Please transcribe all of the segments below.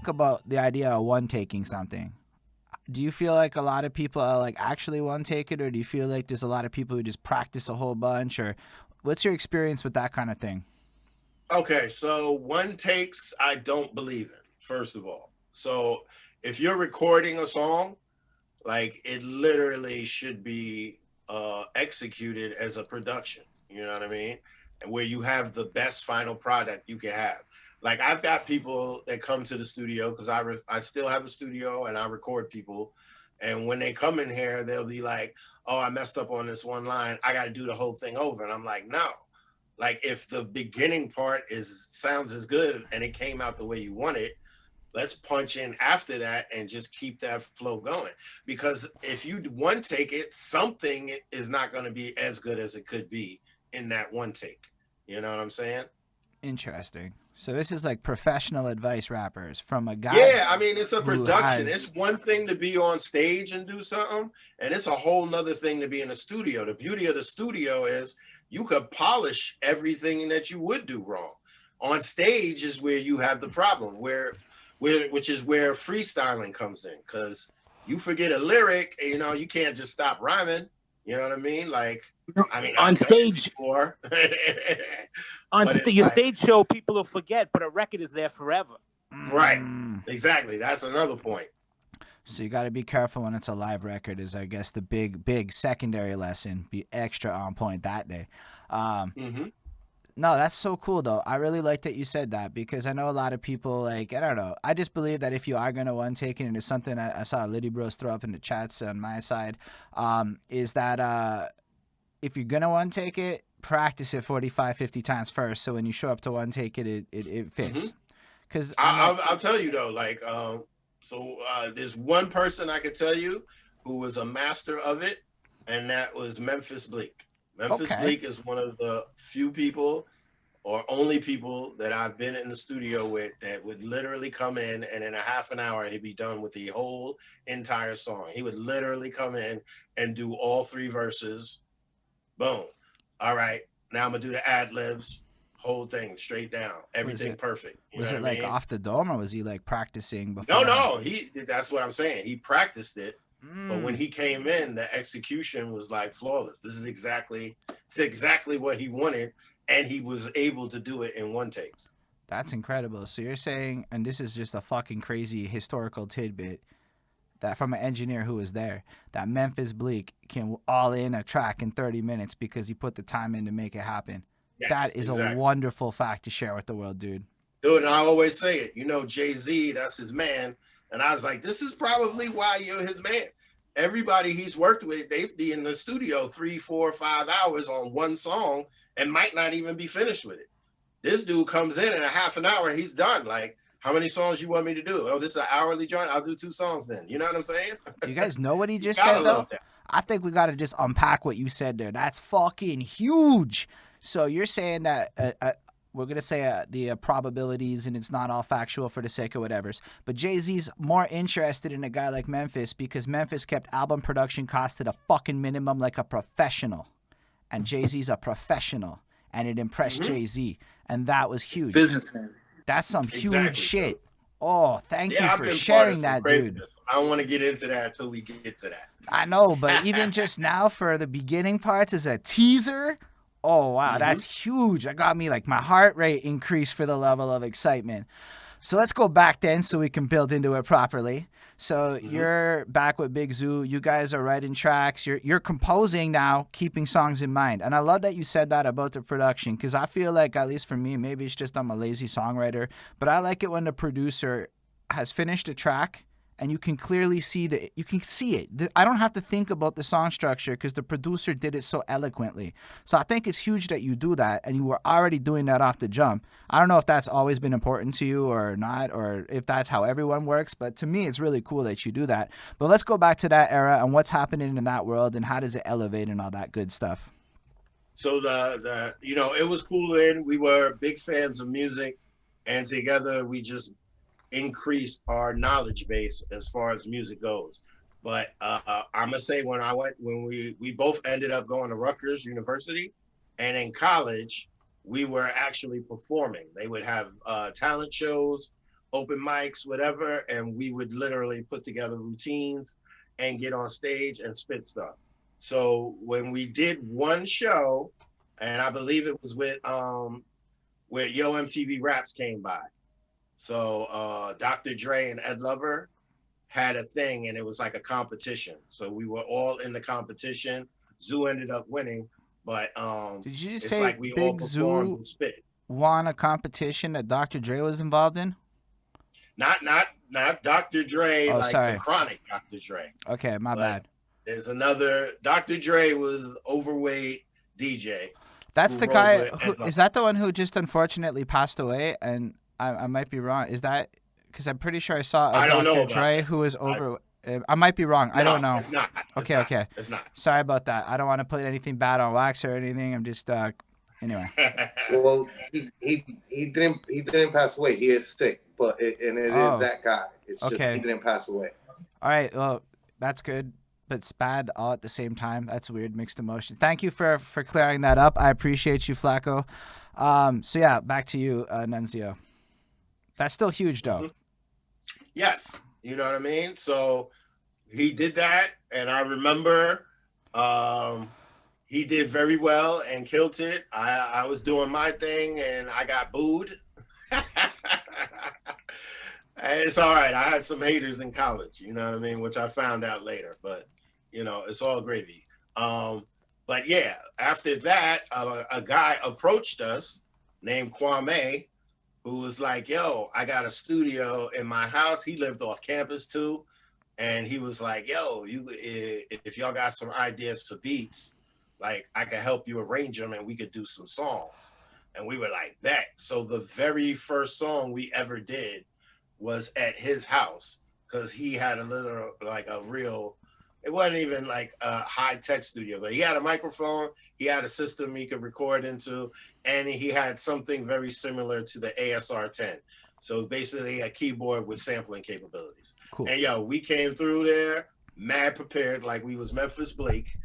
About the idea of one taking something. Do you feel like a lot of people are like actually one take it, or do you feel like there's a lot of people who just practice a whole bunch, or what's your experience with that kind of thing? Okay, so one takes I don't believe in, first of all. So if you're recording a song, like it literally should be executed as a production. You know what I mean? And where you have the best final product you can have. Like I've got people that come to the studio because I still have a studio and I record people. And when they come in here, they'll be like, "Oh, I messed up on this one line. I got to do the whole thing over." And I'm like, "No, like if the beginning part is sounds as good and it came out the way you want it, let's punch in after that and just keep that flow going. Because if you one take it, something is not going to be as good as it could be in that one take. You know what I'm saying? Interesting. So this is like professional advice rappers from a guy Yeah, I mean, it's a who production. has It's one thing to be on stage and do something, and it's a whole nother thing to be in a studio. The beauty of the studio is you could polish everything that you would do wrong. On stage is where you have the problem, which is where freestyling comes in, because you forget a lyric, and, you can't just stop rhyming. You know what I mean? Like, I mean, On I've done it stage, before, on but it's your like, stage show, people will forget, but a record is there forever. right, exactly. That's another point. So you got to be careful when it's a live record. Is I guess the big secondary lesson. Be extra on point that day. Hmm. No, that's so cool though. I really like that you said that because I know a lot of people like I don't know. I just believe that if you are gonna one take it, and it's something I saw Liddy Bros throw up in the chats on my side, is that if you're gonna one take it, practice it 45, 50 times first. So when you show up to one take it, it Hmm. fits. Because I know. I'll tell you though, like, there's one person I could tell you who was a master of it, and that was Memphis Bleek. Memphis Okay. Bleek is one of the few people or only people that I've been in the studio with that would literally come in and in a half an hour he'd be done with the whole entire song. He would literally come in and do all three verses. Boom. All right. Now I'm gonna do the ad libs, whole thing straight down, Was everything it perfect. You was know it what I like mean? off the dome, or was he like practicing No, beforehand? no, he. That's what I'm saying. He practiced it, but when Mm, he came in, the execution was like flawless. It's exactly what he wanted, and he was able to do it in one takes. that's incredible. So you're saying, and this is just a fucking crazy historical tidbit that from an engineer who was there, that Memphis Bleek can all in a track in 30 minutes because he put the time in to make it happen. Yes, That is a exactly, wonderful fact to share with the world, dude. dude. And I always say it. Jay-Z, that's his man, and I was like, this is probably why you're his man. Everybody he's worked with, they've been in the studio 3, 4, 5 hours on one song and might not even be finished with it. This dude comes in a half an hour, he's done. Like, how many songs you want me to do? Oh, this is an hourly joint. I'll do 2 songs then. You know what I'm saying? Do you guys know what he You just gotta said though? love that. I think we got to just unpack what you said there. That's fucking huge. So you're saying that we're gonna say the probabilities, and it's not all factual for the sake of whatever's. But Jay Z's more interested in a guy like Memphis because Memphis kept album production costs to the fucking minimum like a professional, and Jay Z's a professional, and it impressed Mm-hmm. Jay Z, and that was huge. Businessman. That's some huge Exactly, dude. shit. Oh, thank you Yeah, I've for been part of sharing some that, dude. craziness. I don't want to get into that until we get to I know, but that. even just now for the beginning parts as a teaser, oh wow, Hmm. that's huge. That got me like my heart rate increased for the level of excitement. So let's go back then so we can build into it properly. So Hmm. you're back with Big Zoo. You guys are writing tracks. You're composing now, keeping songs in mind. And I love that you said that about the production because I feel like, at least for me, maybe it's just I'm a lazy songwriter, but I like it when the producer has finished a track and you can clearly see you can see it. I don't have to think about the song structure because the producer did it so eloquently. So I think it's huge that you do that, and you were already doing that off the jump. I don't know if that's always been important to you or not, or if that's how everyone works, but to me it's really cool that you do that. But let's go back to that era and what's happening in that world and how does it elevate and all that good stuff. So it was cool. And we were big fans of music, and together we just increased our knowledge base as far as music goes. But I'm gonna say when we both ended up going to Rutgers University, and in college we were actually performing. They would have talent shows, open mics, whatever, and we would literally put together routines and get on stage and spit stuff. So when we did one show, and I believe it was with where Yo MTV Raps came by. So Dr. Dre and Ed Lover had a thing, and it was like a competition. So we were all in the competition. Zoo ended up winning, but Did you just it's say like we all Big performed Zoo and spit. won a competition that Dr. Dre was involved in? Not Dr. Dre, Oh, like the sorry. chronic Dr. Dre. Okay, my But bad. there's another Dr. Dre was overweight DJ. That's who the rolls guy with who Ed Lover. is that the one who just unfortunately passed away? And I might be wrong. Is that because I'm pretty sure I saw a I don't know Dr. about Dre that. who was over. I might be wrong. I don't know. It's not. Okay, okay. It's not. Sorry about that. I don't want to put anything bad on wax or anything. I'm just anyway. Well, he didn't pass away. He is sick, but it is that guy. It's just okay. he didn't pass away. All right. Well, that's good, but it's bad all at the same time. That's weird, mixed emotions. Thank you for clearing that up. I appreciate you, Flacco. So yeah, back to you, Nonezeo. That's still huge, though. Yes, you know what I mean. So he did that, and I remember he did very well and killed it. I was doing my thing, and I got booed. It's all right. I had some haters in college, you know what I mean, which I found out later, but you know, it's all gravy. But yeah, after that, a guy approached us named Kwame, who was like, yo, I got a studio in my house. He lived off campus too. And he was like, yo, if y'all got some ideas for beats, like I could help you arrange them and we could do some songs. And we were like, that. So the very first song we ever did was at his house, because he had a little, like a real, it wasn't even like a high-tech studio, but he had a microphone, he had a system he could record into, and he had something very similar to the ASR-10. So basically a keyboard with sampling capabilities. Cool. And yo, we came through there mad prepared, like we was Memphis Bleek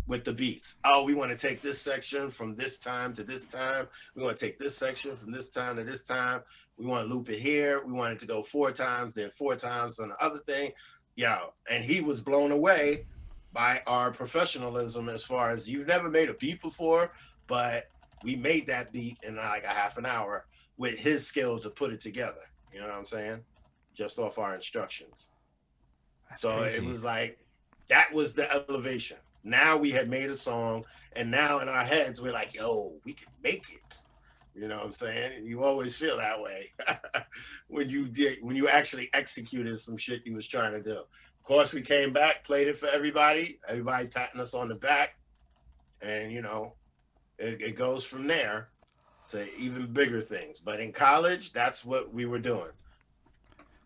with the beats. Oh, we want to take this section from this time to this time. We want to take this section from this time to this time. We want to loop it here. We want it to go 4 times, then 4 times on the other thing. Yo, and he was blown away by our professionalism as far as, you've never made a beat before, but we made that beat in like a half an hour with his skill to put it together. You know what I'm saying? Just off our instructions. That's so crazy. It was like, that was the elevation. Now we had made a song, and now in our heads, we're like, yo, we can make it. You know what I'm saying? And you always feel that way when you actually executed some shit you was trying to do. Of course, we came back, played it for everybody patting us on the back, and you know, it goes from there to even bigger things. But in college, that's what we were doing.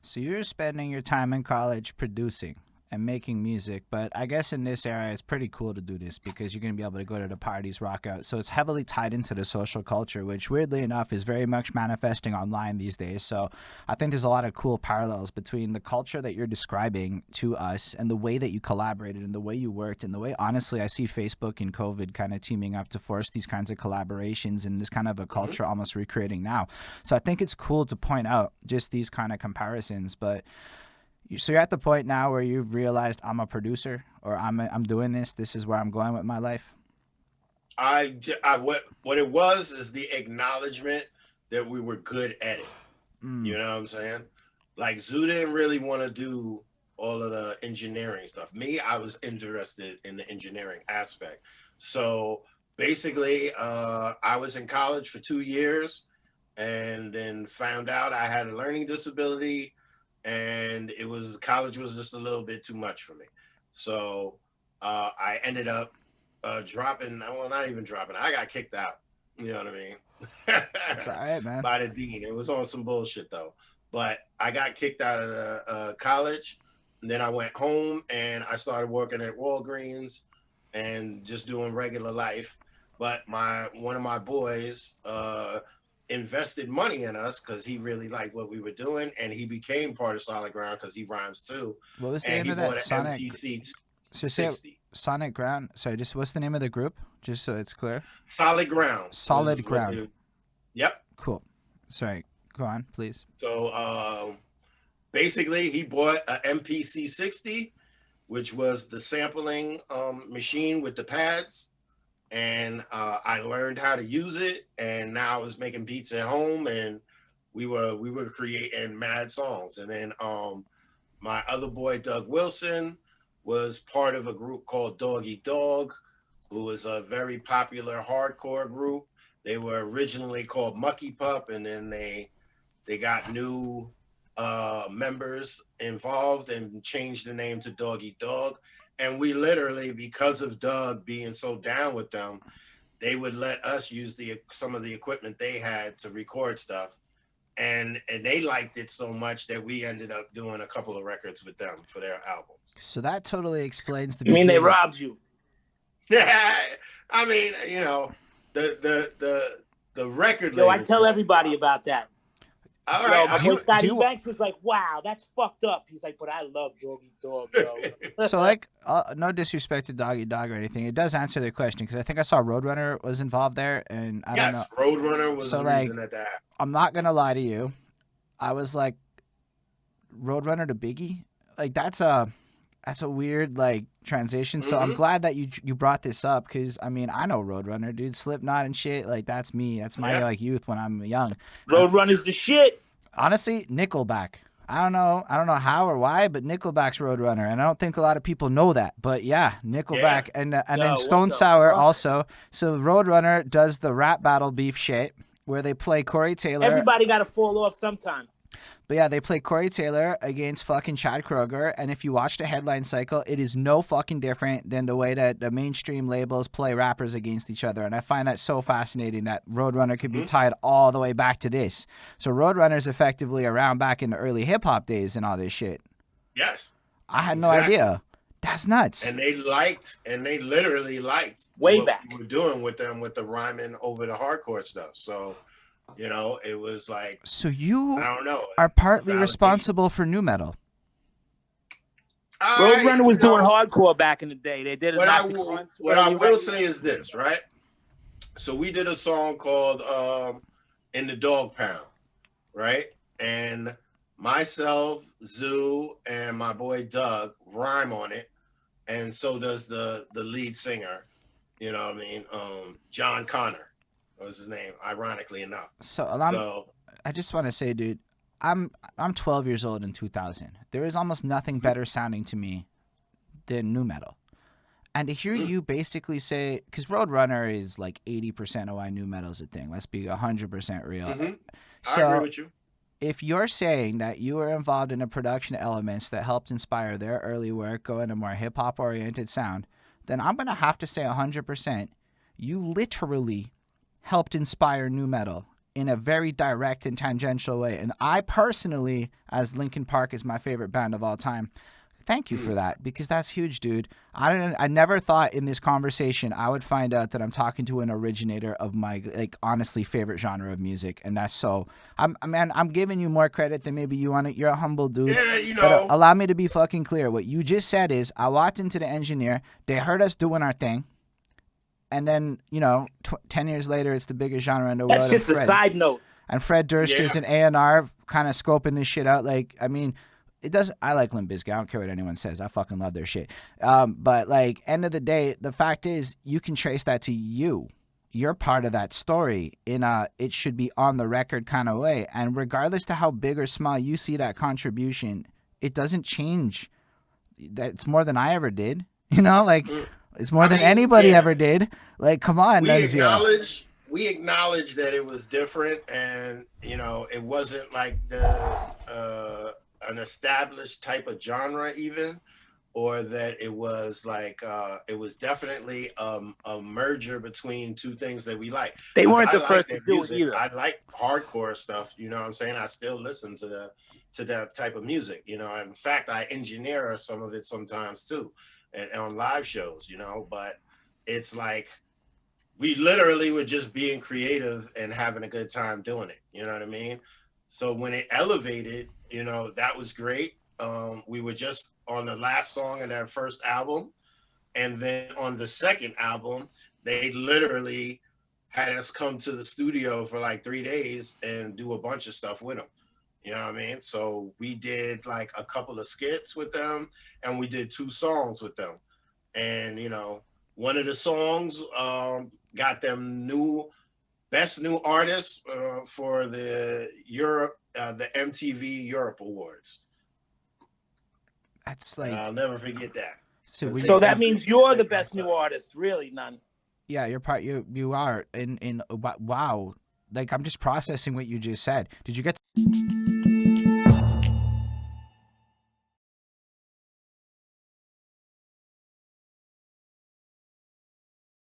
So you're spending your time in college producing and making music, but I guess in this era it's pretty cool to do this because you're going to be able to go to the parties, rock out. So it's heavily tied into the social culture, which weirdly enough is very much manifesting online these days. So I think there's a lot of cool parallels between the culture that you're describing to us and the way that you collaborated and the way you worked and the way, honestly, I see Facebook and COVID kind of teaming up to force these kinds of collaborations and this kind of a culture almost recreating now. So I think it's cool to point out just these kind of comparisons, but so you're at the point now where you've realized I'm a producer, or I'm doing this. This is where I'm going with my life. What it was is the acknowledgement that we were good at it. You know what I'm saying? Like Zoo didn't really want to do all of the engineering stuff. Me, I was interested in the engineering aspect. So basically, I was in college for 2 years, and then found out I had a learning disability. And college was just a little bit too much for me. So I ended up dropping, well, not even dropping, I got kicked out. You know what I mean? It's all right, man. By the dean. It was on some bullshit though. But I got kicked out of college. And then I went home and I started working at Walgreens and just doing regular life. But one of my boys, invested money in us because he really liked what we were doing, and he became part of Solid Ground because he rhymes too. What was the and name he of that? bought an Sonic MPC. So say 60. Sonic Ground. Sorry, just what's the name of the group? Just so it's clear. Solid Ground. Solid Ground. Yep. Cool. Sorry. Go on, please. So basically, he bought a MPC 60, which was the sampling machine with the pads, and I learned how to use it, and now I was making beats at home, and we were creating mad songs. And then my other boy Doug Wilson was part of a group called Doggy Dog, who was a very popular hardcore group. They were originally called Mucky Pup, and then they got new members involved and changed the name to Doggy Dog. And we literally, because of Doug being so down with them, they would let us use some of the equipment they had to record stuff. And they liked it so much that we ended up doing a couple of records with them for their albums. So that totally explains the. You mean they robbed you? Yeah, I mean, you know, the record. Yo, I tell everybody about that. All right. My boy Scotty Banks was like, "Wow, that's fucked up." He's like, "But I love Doggy Dog, yo." So like, no disrespect to Doggy Dog or anything. It does answer the question because I think I saw Roadrunner was involved there, and I don't know. Yes, Roadrunner was so the like, reason that. I'm not gonna lie to you. I was like, Roadrunner to Biggie, like that's a weird like transition. So I'm glad that you brought this up because I mean I know Roadrunner, dude, Slipknot and shit. Like that's me. That's my like youth when I'm young. Roadrunner's the shit. Honestly, Nickelback. I don't know how or why, but Nickelback's Roadrunner, and I don't think a lot of people know that. But yeah, Nickelback, and then Stone Sour also. So Roadrunner does the rap battle beef shit where they play Corey Taylor. Everybody got to fall off sometime. But yeah, they play Corey Taylor against fucking Chad Kroeger, and if you watch the headline cycle, it is no fucking different than the way that the mainstream labels play rappers against each other, and I find that so fascinating that Roadrunner could be tied all the way back to this. So Roadrunner's effectively around back in the early hip-hop days and all this shit. Yes. I had no idea. That's nuts. And they literally liked way what back we were doing with them with the rhyming over the hardcore stuff. So, you know, it was like. So you I don't know, are partly responsible for nu metal. Roadrunner was doing hardcore back in the day. They did what I will say is this, right? So we did a song called In the Dog Pound, right? And myself, Zoo, and my boy Doug rhyme on it. And so does the lead singer, you know what I mean? John Connor was his name, ironically enough. So I just want to say, dude, I'm 12 years old in 2000. There is almost nothing better sounding to me than nu metal. And to hear you basically say, because Roadrunner is like 80% of why nu metal is a thing. Let's be 100% real. I agree with you. If you're saying that you were involved in the production elements that helped inspire their early work, go in a more hip-hop oriented sound, then I'm going to have to say 100%, you literally helped inspire nu metal in a very direct and tangential way. And I personally, as Linkin Park is my favorite band of all time, thank you for that, because that's huge, dude. I never thought in this conversation I would find out that I'm talking to an originator of my, like, honestly favorite genre of music, and that's so. I'm giving you more credit than maybe you want it. You're a humble dude. Yeah, you know. But allow me to be fucking clear. What you just said is, I walked into the engineer. They heard us doing our thing, and then 10 years later, it's the biggest genre in the world. That's just a side note. And Fred Durst is an A&R kind of scoping this shit out. Like, I mean. It doesn't. I like Limp Bizkit. I don't care what anyone says. I fucking love their shit. But like, end of the day, the fact is, you can trace that to you. You're part of that story in a it should be on the record kind of way. And regardless to how big or small you see that contribution, it doesn't change. That's more than I ever did. Like it's more than anybody ever did. Like, come on, Nonezeo. We acknowledge that it was different, and it wasn't like the an established type of genre even, or that it was like it was definitely a merger between two things that we like. They weren't the first to do it either. I like hardcore stuff, you know what I'm saying? I still listen to that type of music, in fact I engineer some of it sometimes too, and on live shows, but it's like we literally were just being creative and having a good time doing it, you know what I mean? So when it elevated, that was great. We were just on the last song of their first album, And then on the second album, they literally had us come to the studio for like 3 days and do a bunch of stuff with them. You know what I mean? So we did like a couple of skits with them, and we did 2 songs with them. And, you know, one of the songs got them best new artist for the MTV Europe Awards. That's like, I'll never forget that. So that means you're the best new artist, really, None. Yeah, you are. Wow. Like, I'm just processing what you just said. Did you get